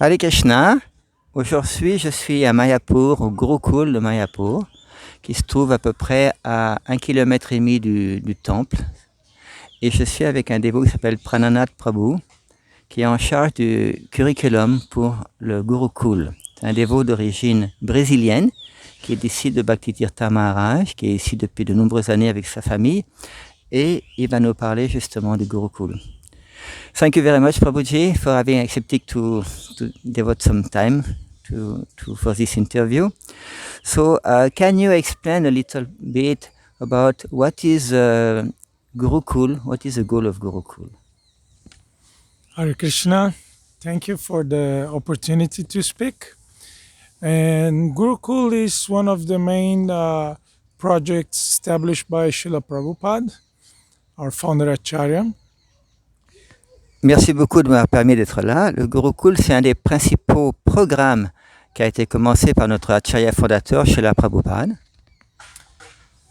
Hare Krishna, aujourd'hui je suis à Mayapur, au Gurukul de Mayapur, qui se trouve à peu près à 1,5 km du temple. Et je suis avec un dévot qui s'appelle Prananath Prabhu, qui est en charge du curriculum pour le Gurukul. C'est un dévot d'origine brésilienne, qui est ici de Bhaktitirtha Maharaj, qui est ici depuis de nombreuses années avec sa famille, et il va nous parler justement du Gurukul. Thank you very much, Prabhuji, for having accepted to devote some time for this interview. So, can you explain a little bit about what is Gurukul? What is the goal of Gurukul? Hare Krishna, thank you for the opportunity to speak. And Gurukul is one of the main projects established by Srila Prabhupada, our founder Acharya. Merci beaucoup de m'avoir permis d'être là. Le Gurukul, c'est un des principaux programmes qui a été commencé par notre Acharya fondateur, Srila Prabhupada.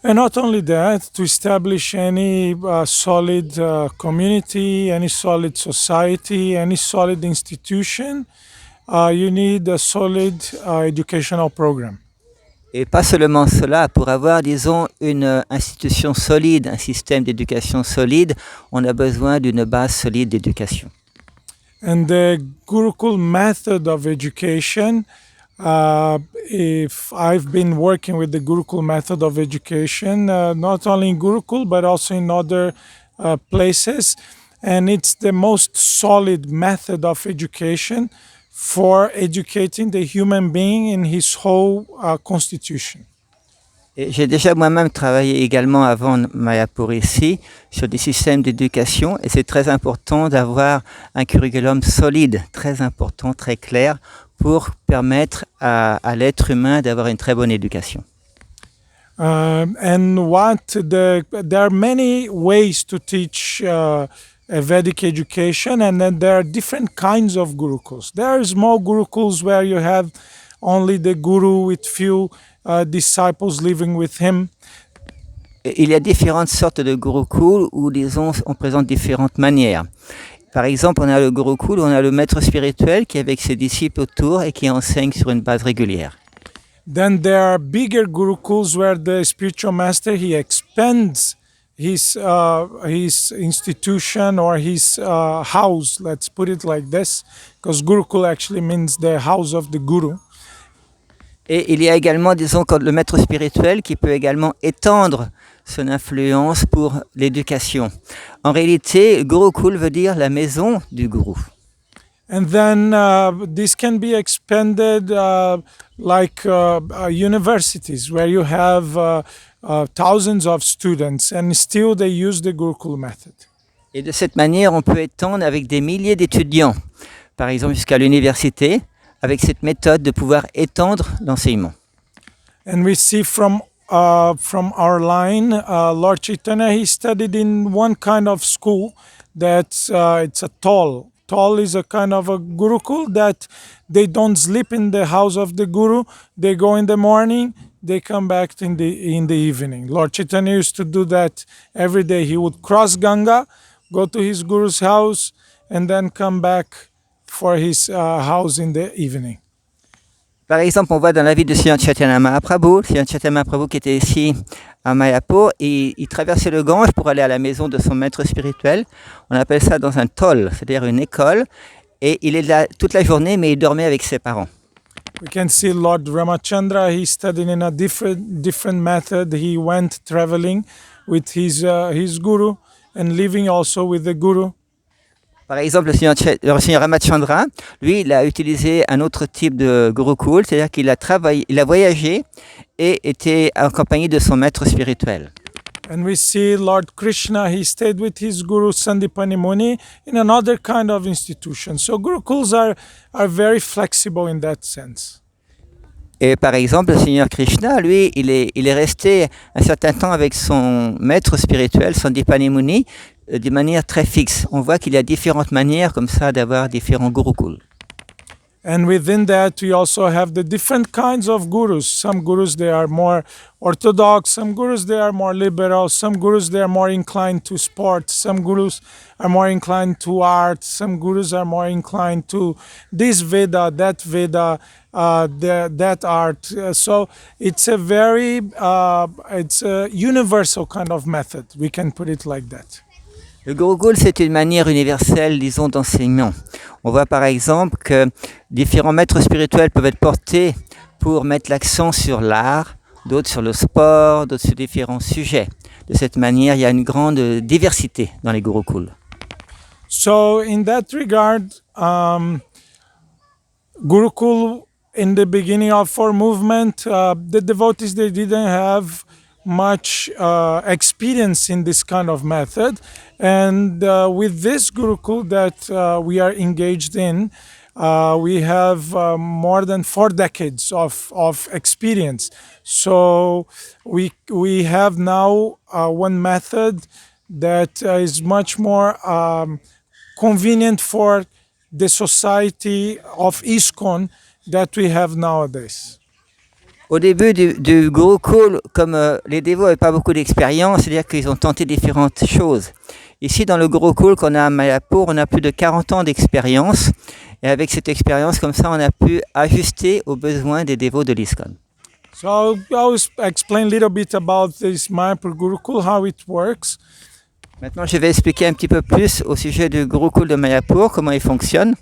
And not only that, to establish any solid community, any solid society, any solid institution, you need a solid educational program. Et pas seulement cela, pour avoir, disons, une institution solide, un système d'éducation solide, on a besoin d'une base solide d'éducation. And the Gurukul method of education, if I've been working with the Gurukul method of education, not only in Gurukul but also in other places, and it's the most solid method of education for educating the human being in his whole constitution. Et j'ai déjà moi-même travaillé également avant Mayapur ici sur des systèmes d'éducation et c'est très important d'avoir un curriculum solide, très important, très clair pour permettre à l'être humain d'avoir une très bonne éducation. And there are many ways to teach a Vedic education, and then there are different kinds of gurukuls. There are small gurukuls where you have only the guru with few disciples living with him. Il y a différentes sortes de gurukul où, disons, on présente différentes manières. Par exemple, on a le gurukul, on a le maître spirituel qui est avec ses disciples autour et qui enseigne sur une base régulière. Then there are bigger gurukuls where the spiritual master, he expands his institution or his house, let's put it like this, because Gurukul actually means the house of the Guru. Et il y a également, disons, le maître spirituel qui peut également étendre son influence pour l'éducation. En réalité, Gurukul veut dire la maison du gourou. And then this can be expanded like universities where you have thousands of students and still they use the Gurukul method. Et de cette manière, on peut étendre avec des milliers d'étudiants, par exemple jusqu'à l'université, avec cette méthode de pouvoir étendre l'enseignement. And we see from our line, Lord Chaitanya, he studied in one kind of school that's it's a toll. Toll is a kind of a Gurukul that they don't sleep in the house of the Guru. They go in the morning, they come back in the evening. Lord Chaitanya used to do that every day. He would cross Ganga, go to his Guru's house, and then come back for his house in the evening. Par exemple, on voit dans la vie de Sri Chaitanya Mahaprabhu, Sri Chaitanya Mahaprabhu qui était ici à Mayapur, et il traversait le Gange pour aller à la maison de son maître spirituel. On appelle ça dans un toll, c'est-à-dire une école, et il est là toute la journée, mais il dormait avec ses parents. We can see Lord Ramachandra, he studied in a different method. He went traveling with his guru and living also with the guru. Par exemple, le Seigneur Ramachandra, lui, il a utilisé un autre type de Gurukul, c'est-à-dire qu'il a travaillé, il a voyagé et était accompagné de son maître spirituel. And we see Lord Krishna, he stayed with his guru Sandipani Muni in another kind of institution. So Gurukuls are very flexible in that sense. Et par exemple, le Seigneur Krishna, lui, il est resté un certain temps avec son maître spirituel, Sandipani Muni, de manière très fixe. On voit qu'il y a différentes manières comme ça d'avoir différents gurukuls. And within that, we also have the different kinds of gurus. Some gurus, they are more orthodox. Some gurus, they are more liberal. Some gurus, they are more inclined to sports. Some gurus are more inclined to art. Some gurus are more inclined to this Veda, that art. So it's a it's a universal kind of method. We can put it like that. Le Gurukul, c'est une manière universelle, disons, d'enseignement. On voit par exemple que différents maîtres spirituels peuvent être portés pour mettre l'accent sur l'art, d'autres sur le sport, d'autres sur différents sujets. De cette manière, il y a une grande diversité dans les Gurukuls. So in that regard, Gurukul, in the beginning of our movement, the devotees, they didn't have much experience in this kind of method. And with this Gurukul that we are engaged in, we have more than 4 decades of experience. So we have now one method that is much more convenient for the society of ISKCON that we have nowadays. Au début du Gurukul, comme les dévots n'avaient pas beaucoup d'expérience, c'est-à-dire qu'ils ont tenté différentes choses. Ici, dans le Gurukul qu'on a à Mayapur, on a plus de 40 ans d'expérience. Et avec cette expérience, comme ça, on a pu ajuster aux besoins des dévots de l'ISKCON. So I'll explain a little bit about this Mayapur Gurukul, how it works. Maintenant, je vais expliquer un petit peu plus au sujet du Gurukul de Mayapur, comment il fonctionne.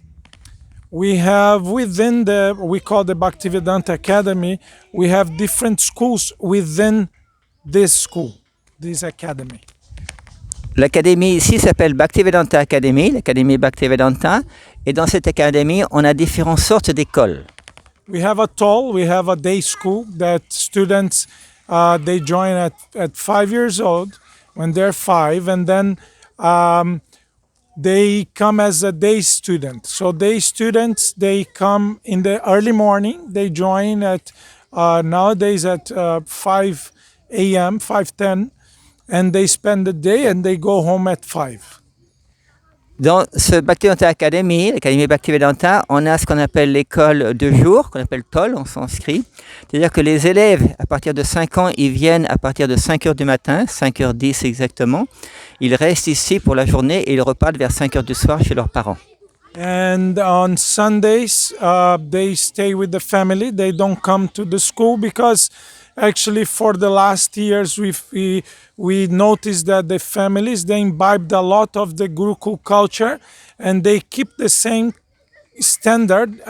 We have within we call the Bhaktivedanta Academy, we have different schools within this school, this academy. L'académie ici s'appelle Bhaktivedanta Academy, l'académie Bhaktivedanta. Et dans cette académie, on a différentes sortes d'écoles. We have a day school that students, they join at 5 years old when they're 5, and then they come as a day student. So day students, they come in the early morning. They join at nowadays at 5 a.m., 5:10, and they spend the day and they go home at 5. Dans ce Bhaktivedanta Academy, l'académie Bhaktivedanta, on a ce qu'on appelle l'école de jour, qu'on appelle TOL en sanskrit. C'est-à-dire que les élèves, à partir de 5 ans, ils viennent à partir de 5 heures du matin, 5h10 exactement. Ils restent ici pour la journée et ils repartent vers 5 heures du soir chez leurs parents. And on Sundays, they stay with the family. They don't come to the school because actually for the last years we noticed that the families, they imbibed a lot of the Gurukul culture and they keep the same standard,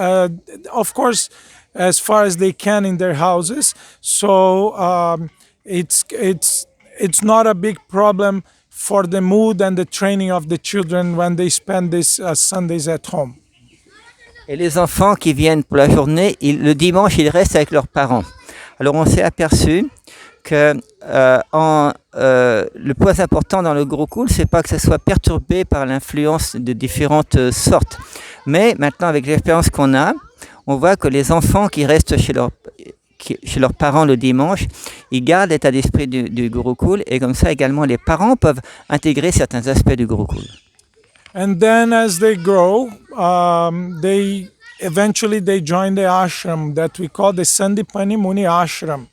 of course, as far as they can in their houses. So it's not a big problem for the mood and the training of the children when they spend these Sundays at home. Et les enfants qui viennent pour la journée, le dimanche, ils restent avec leurs parents. Alors on s'est aperçu que le point important dans le Gurukul, c'est pas que ça soit perturbé par l'influence de différentes sortes. Mais maintenant, avec l'expérience qu'on a, on voit que les enfants qui restent chez leurs parents le dimanche, ils gardent l'état d'esprit du Gurukul et comme ça également les parents peuvent intégrer certains aspects du Gurukul. And then as they grow, they eventually join the ashram that we call the Sandipani Muni Ashram.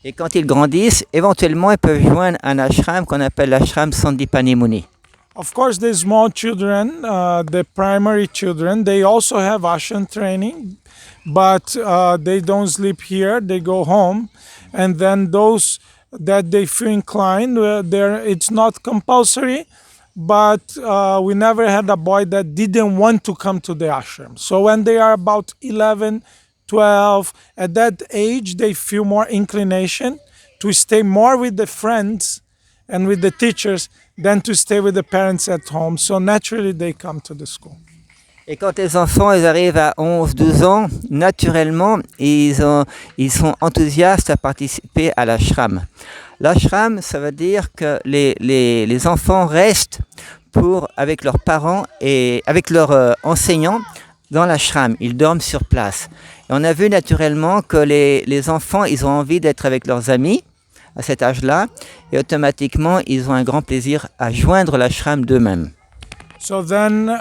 Et quand ils grandissent, éventuellement ils peuvent joindre un ashram qu'on appelle l'ashram Sandipani Muni. Of course, the small children, the primary children, they also have ashram training, but they don't sleep here, they go home. And then those that they feel inclined, it's not compulsory, but we never had a boy that didn't want to come to the ashram. So when they are about 11, 12, at that age, they feel more inclination to stay more with the friends and with the teachers than to stay with the parents at home. So naturally, they come to the school. Et quand les enfants ils arrivent à 11, 12 ans, naturellement, ils sont enthousiastes à participer à l'ashram. L'ashram, ça veut dire que les enfants restent avec leurs parents et avec leurs enseignants dans l'ashram. Ils dorment sur place. Et on a vu naturellement que les enfants, ils ont envie d'être avec leurs amis à cet âge-là et automatiquement, ils ont un grand plaisir à joindre l'ashram d'eux-mêmes. So then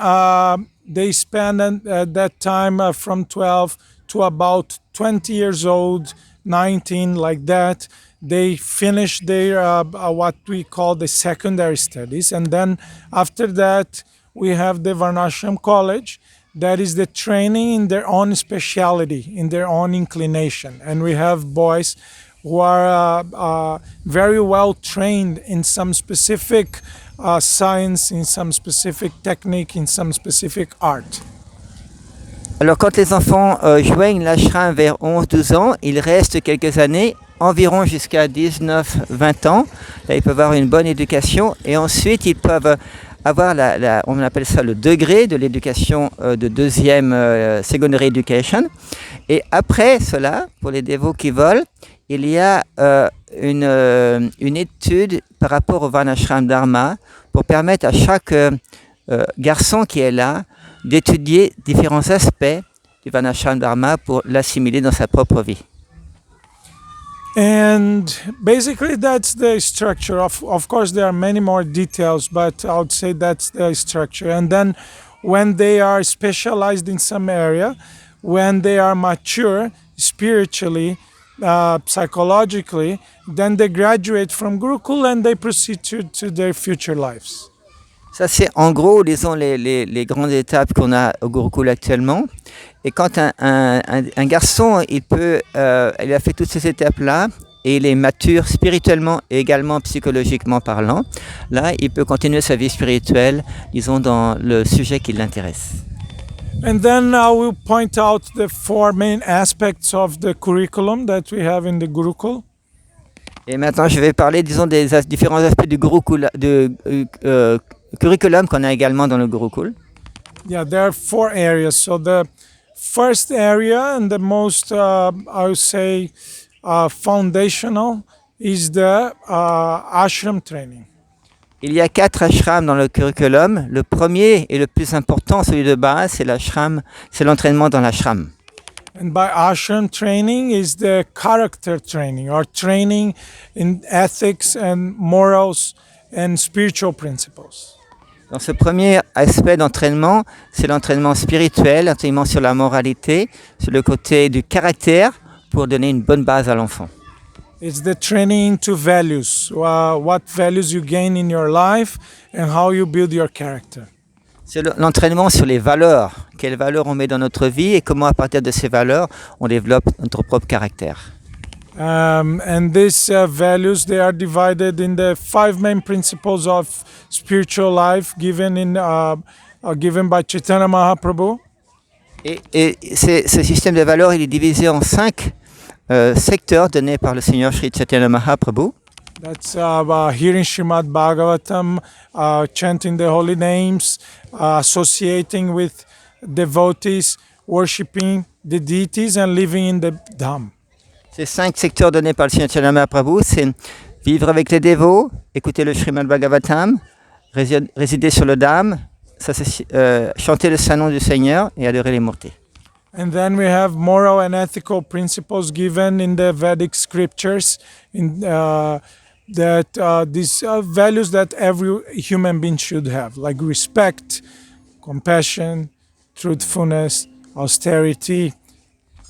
they spend at that time from 12 to about 20 years old, 19, like that. They finish their what we call the secondary studies, and then after that we have the Varnashram College. That is the training in their own specialty, in their own inclination, and we have boys who are very well trained in some specific science, in some specific technique, in some specific art. Alors quand les enfants joignent l'ashram vers 11-12 ans, ils restent quelques années, environ jusqu'à 19-20 ans. Là, ils peuvent avoir une bonne éducation et ensuite ils peuvent avoir, on appelle ça le degré de l'éducation de deuxième secondary education. Et après cela, pour les dévots qui veulent, il y a une étude par rapport au Varnashram Dharma pour permettre à chaque garçon qui est là d'étudier différents aspects du Varnashram Dharma pour l'assimiler dans sa propre vie. And basically that's the structure. Of course there are many more details, but I would say that's the structure. And then when they are specialized in some area, when they are mature spiritually, psychologically, then they graduate from Gurukul and they proceed to their future lives. Ça, c'est en gros, disons, les grandes étapes qu'on a au Gurukul actuellement. Et quand un garçon, il a fait toutes ces étapes-là, et il est mature spirituellement et également psychologiquement parlant, là, il peut continuer sa vie spirituelle, disons, dans le sujet qui l'intéresse. And then I will point out the four main aspects of the curriculum that we have in the Gurukul. Et maintenant, je vais parler, disons, des différents aspects du Gurukul, curriculum qu'on a également dans le Gurukul. Yeah, there are four areas. So the first area and the most, I would say, foundational is the ashram training. Il y a 4 ashrams dans le curriculum. Le premier et le plus important, celui de base, c'est l'entraînement dans l'ashram. And by ashram training is the character training or training in ethics and morals and spiritual principles. Dans ce premier aspect d'entraînement, c'est l'entraînement spirituel, l'entraînement sur la moralité, sur le côté du caractère, pour donner une bonne base à l'enfant. It's the training into values, what values you gain in your life and how you build your character. C'est l'entraînement sur les valeurs, quelles valeurs on met dans notre vie et comment à partir de ces valeurs, on développe notre propre caractère. And these values, they are divided in the 5 main principles of spiritual life given by Chaitanya Mahaprabhu. Et ce système de valeurs, il est divisé en 5 secteurs donnés par le Seigneur Sri Chaitanya Mahaprabhu. That's hearing Srimad Bhagavatam, chanting the holy names, associating with devotees, worshipping the deities and living in the Dham. Ces 5 secteurs donnés par le Seigneur Chaitanya Mahaprabhu, c'est vivre avec les dévots, écouter le Srimad Bhagavatam, résider sur le Dham, chanter le Saint-Nom du Seigneur et adorer les Murtis. And then we have moral and ethical principles given in the Vedic scriptures, in these values that every human being should have, like respect, compassion, truthfulness, austerity.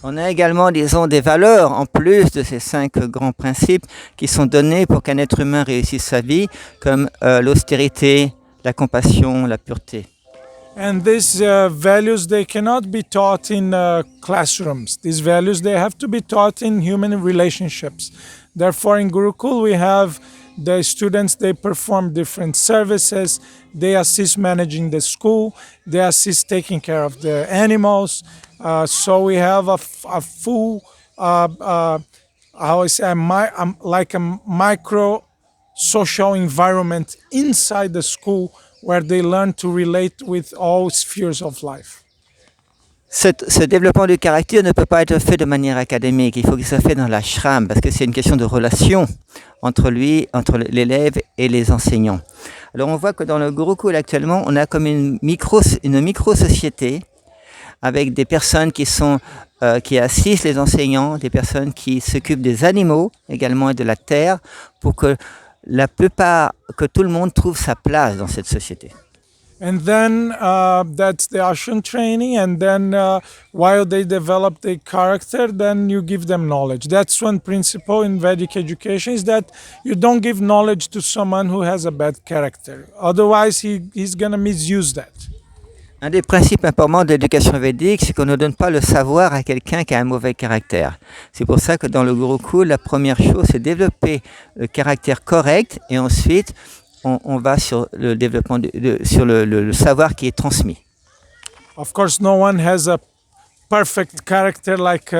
On a également, disons, des valeurs en plus de ces 5 grands principes qui sont donnés pour qu'un être humain réussisse sa vie, comme l'austérité, la compassion, la pureté. And these values, they cannot be taught in classrooms. These values, they have to be taught in human relationships. Therefore, in Gurukul, we have the students, they perform different services. They assist managing the school. They assist taking care of the animals. So we have a full, how I say, like a micro social environment inside the school where they learn to relate with all spheres of life. Ce développement du caractère ne peut pas être fait de manière académique. Il faut que ça soit fait dans l'ashram parce que c'est une question de relation entre l'élève et les enseignants. Alors on voit que dans le Gurukul actuellement, on a comme une micro-société avec des personnes qui assistent les enseignants, des personnes qui s'occupent des animaux également et de la terre pour que tout le monde trouve sa place dans cette société. And then that's the ashram training. And then while they develop their character, then you give them knowledge. That's one principle in Vedic education, is that you don't give knowledge to someone who has a bad character. Otherwise, he's going to misuse that. Un des principes importants de l'éducation védique, c'est qu'on ne donne pas le savoir à quelqu'un qui a un mauvais caractère. C'est pour ça que dans le Gurukul, la première chose, c'est développer le caractère correct et ensuite, on va sur le développement, sur le savoir qui est transmis. Of course, no one has a perfect character like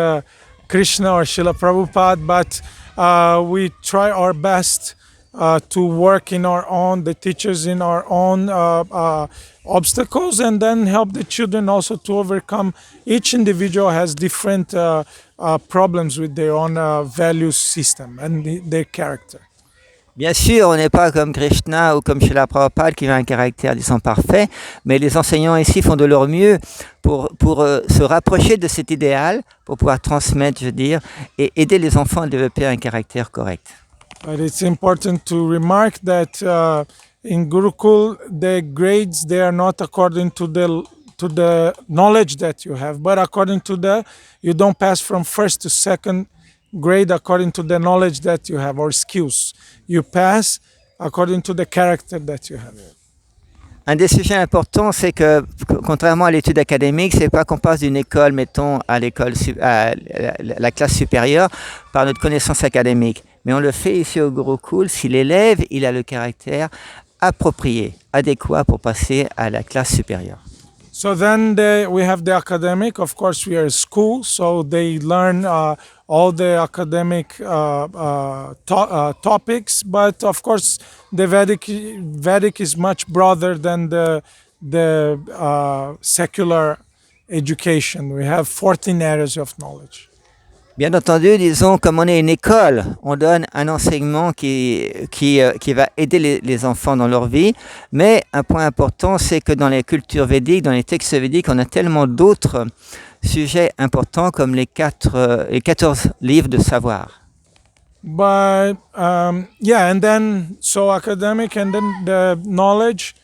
Krishna or Srila Prabhupada, but we try our best to work in our own, the teachers in our own obstacles, and then help the children also to overcome. Each individual has different problems with their own value system and their character. Bien sûr, on n'est pas comme Krishna ou comme Srila Prabhupada qui a un caractère, disons, parfait, mais les enseignants ici font de leur mieux pour se rapprocher de cet idéal, pour pouvoir transmettre, je veux dire, et aider les enfants à développer un caractère correct. But it's important to remark that in Gurukul, the grades, they are not according to the knowledge that you have, but according to you don't pass from first to second grade according to the knowledge that you have or skills. You pass according to the character that you have. Un des sujets importants, c'est que, contrairement à l'étude académique, c'est pas qu'on passe d'une école, mettons, à la classe supérieure par notre connaissance académique. Mais on le fait ici au Gurukul si l'élève, il a le caractère approprié, adéquat pour passer à la classe supérieure. So then we have the academic. Of course, we are a school, so they learn all the academic topics. But of course, the Vedic is much broader than the secular education. We have 14 areas of knowledge. Bien entendu, disons, comme on est une école, on donne un enseignement qui va aider les enfants dans leur vie. Mais un point important, c'est que dans les cultures védiques, dans les textes védiques, on a tellement d'autres sujets importants comme les 14 livres de savoir. But yeah, and then so academic, and then the knowledge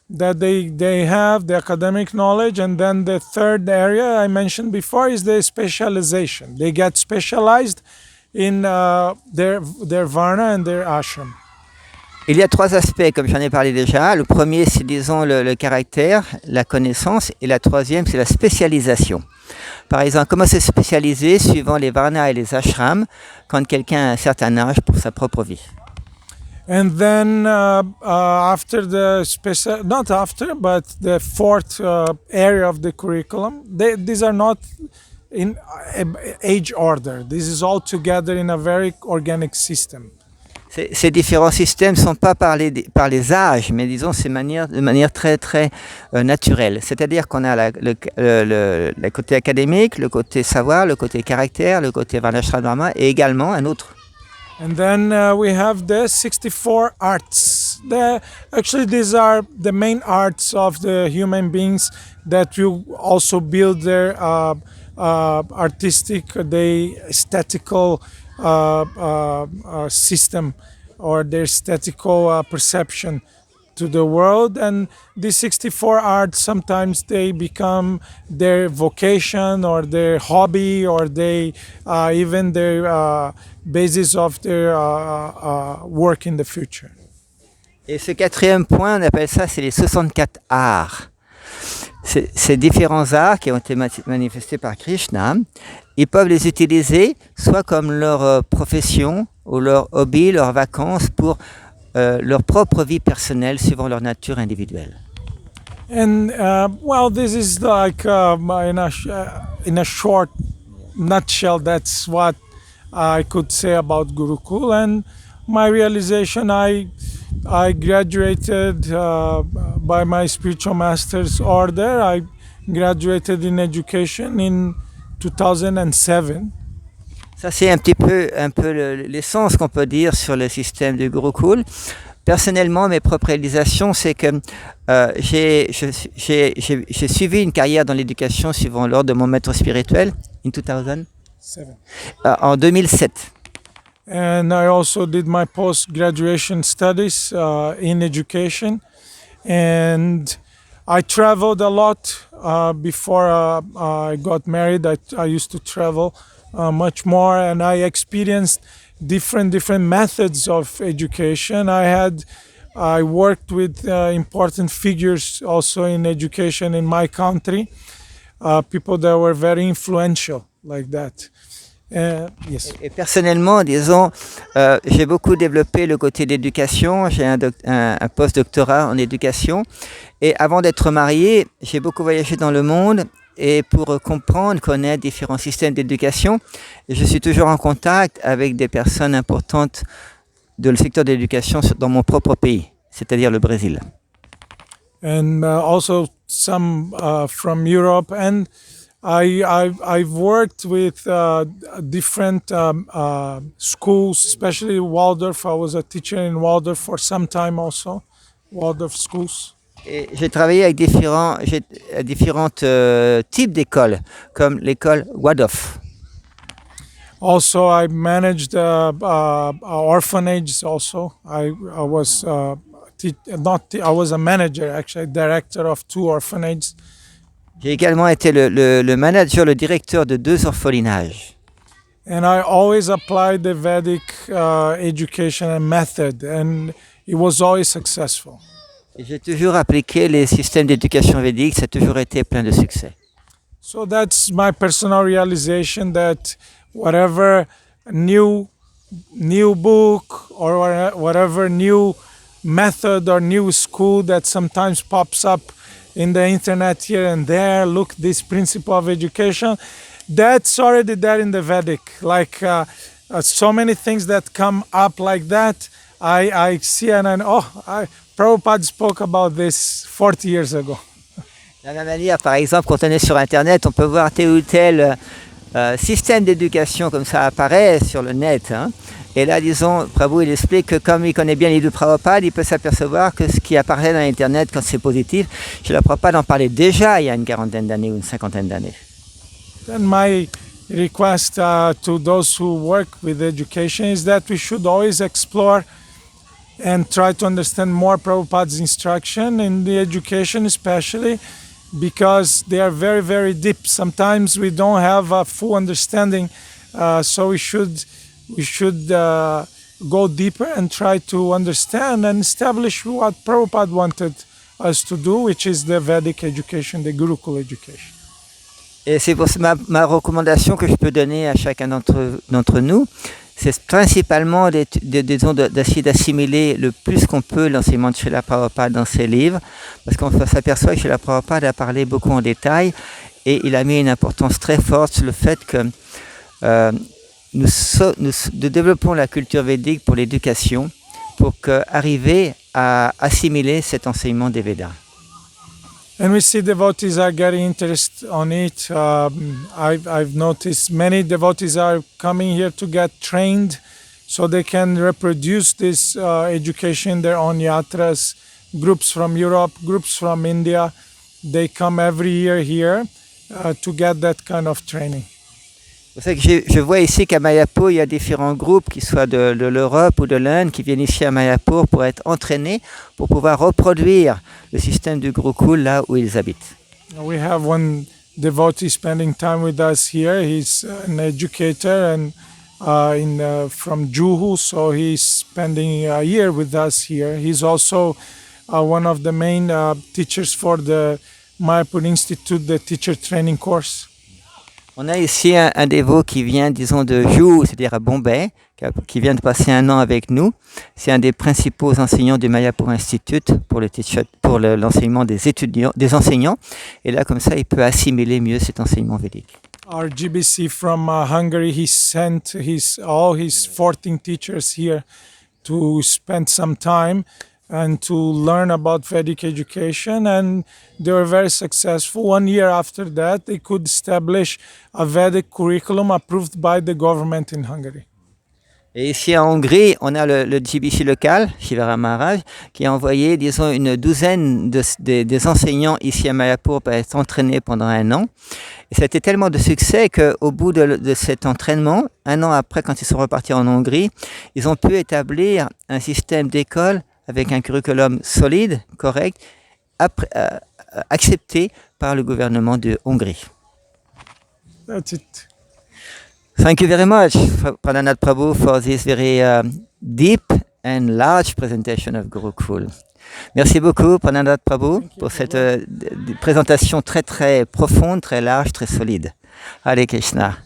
that they have, the academic knowledge, and then the third area I mentioned before is the specialization. They get specialized in their varna and their ashram. Il y a 3 aspects, comme j'en ai parlé déjà. Le premier, c'est, disons, le caractère, la connaissance, et la troisième, c'est la spécialisation. Par exemple, comment se spécialiser suivant les varnas et les ashrams quand quelqu'un a un certain âge pour sa propre vie. And then after not after, but the fourth area of the curriculum, these are not in age order. This is all together in a very organic system. Ces différents systèmes ne sont pas par les âges, mais disons c'est de manière très très naturelle. C'est-à-dire qu'on a le côté académique, le côté savoir, le côté caractère, le côté varnashram et également un autre. And then we have the 64 arts. Actually, these are the main arts of the human beings that will also build their artistic, the aesthetical system or their aesthetical perception to the world. And these 64 arts, sometimes they become their vocation or their hobby, or they even their basis of their work in the future. Et ce quatrième point, on appelle ça, c'est les 64 arts. Ces différents arts qui ont été manifestés par Krishna, ils peuvent les utiliser soit comme leur profession ou leur hobby, leurs vacances pour leur propre vie personnelle suivant leur nature individuelle. And well, this is like in a short nutshell, that's what I could say about Gurukul. And my realization, I graduated by my spiritual master's order. I graduated in education in 2007. Ça, c'est un peu l'essence qu'on peut dire sur le système du Gurukul. Personnellement, mes propres réalisations, c'est que j'ai suivi une carrière dans l'éducation suivant l'ordre de mon maître spirituel en 2007. And I also did my post-graduation studies in education. And I traveled a lot before I got married. I used to travel much more, and I experienced different methods of education. I worked with important figures also in education in my country, people that were very influential like that. Yes. Et personnellement, disons, j'ai beaucoup développé le côté d'éducation. J'ai un post-doctorat en éducation. Et avant d'être marié, j'ai beaucoup voyagé dans le monde et pour comprendre, connaître différents systèmes d'éducation. Et je suis toujours en contact avec des personnes importantes de le secteur de l'éducation dans mon propre pays, c'est-à-dire le Brésil. And also some from Europe, and I've worked with different schools, especially Waldorf. I was a teacher in Waldorf for some time also, Waldorf schools. Et j'ai travaillé avec différents types d'écoles, comme l'école Waldorf. Also, I managed orphanages. Also, I was I was a manager, actually, director of 2 orphanages. J'ai également été le manager, le directeur de 2 orphelinages. And I always applied the Vedic education and method, and it was always successful. Et j'ai toujours appliqué les systèmes d'éducation védique, ça a toujours été plein de succès. So that's my personal realization that whatever new book or whatever new method or new school that sometimes pops up in the internet here and there, look, this principle of education, that's already there in the Vedic. Like so many things that come up like that, I see and I know, Prabhupada spoke about this 40 years ago. De la même manière, par exemple, quand on est sur Internet, on peut voir tel ou tel système d'éducation comme ça apparaît sur le net. Hein. Et là, disons, Prabhu, il explique que comme il connaît bien les 2 Prabhupada, il peut s'apercevoir que ce qui apparaît dans Internet, quand c'est positif, chez la Prabhupada en parlait déjà il y a une 40aine d'années ou une 50aine d'années. Then my request to those who work with education is that we should always explore and try to understand more Prabhupada's instruction in the education, especially because they are very, very deep. Sometimes we don't have a full understanding, so we should go deeper and try to understand and establish what Prabhupada wanted us to do, which is the Vedic education, the Gurukul education. Et c'est pour ma recommandation que je peux donner à chacun d'entre nous, c'est principalement d'essayer d'assimiler le plus qu'on peut l'enseignement de Srila Prabhupada dans ses livres, parce qu'on s'aperçoit que Srila Prabhupada a parlé beaucoup en détail et il a mis une importance très forte sur le fait que nous développons la culture védique pour l'éducation, pour arriver à assimiler cet enseignement des Védas. And we see devotees are getting interest on it. I've noticed many devotees are coming here to get trained so they can reproduce this education in their own yatras. Groups from Europe, groups from India, they come every year here to get that kind of training. C'est pour ça que je vois ici qu'à Mayapur, il y a différents groupes, qui soient de l'Europe ou de l'Inde, qui viennent ici à Mayapur pour être entraînés, pour pouvoir reproduire le système du Gurukul là où ils habitent. We have one devotee spending time with us here. He's an educator and from Juhu, so he's spending a year with us here. He's also one of the main teachers for the Mayapur Institute, the teacher training course. On a ici un dévot qui vient, disons, de Juhu, c'est-à-dire à Bombay, qui vient de passer 1 an avec nous. C'est un des principaux enseignants du Mayapur Institute pour l'enseignement des enseignants. Et là, comme ça, il peut assimiler mieux cet enseignement védique. Our GBC from Hungary, he sent all his 14 teachers here to spend some time and to learn about Vedic education, and they were very successful. 1 year after that, they could establish a Vedic curriculum approved by the government in Hungary. Et ici en Hongrie, on a le GBC local, Shivara Maharaj, qui a envoyé, disons, une douzaine des enseignants ici à Mayapur pour être entraînés pendant 1 an. Et ça a été tellement de succès qu'au bout de cet entraînement, 1 an après, quand ils sont repartis en Hongrie, ils ont pu établir un système d'école avec un curriculum solide, correct, accepté par le gouvernement de Hongrie. That's it. Thank you very much, Prananath Prabhu, for this very deep and large presentation of Gurukul. Merci beaucoup, Prananath Prabhu, pour cette présentation très très profonde, très large, très solide. Hare Krishna.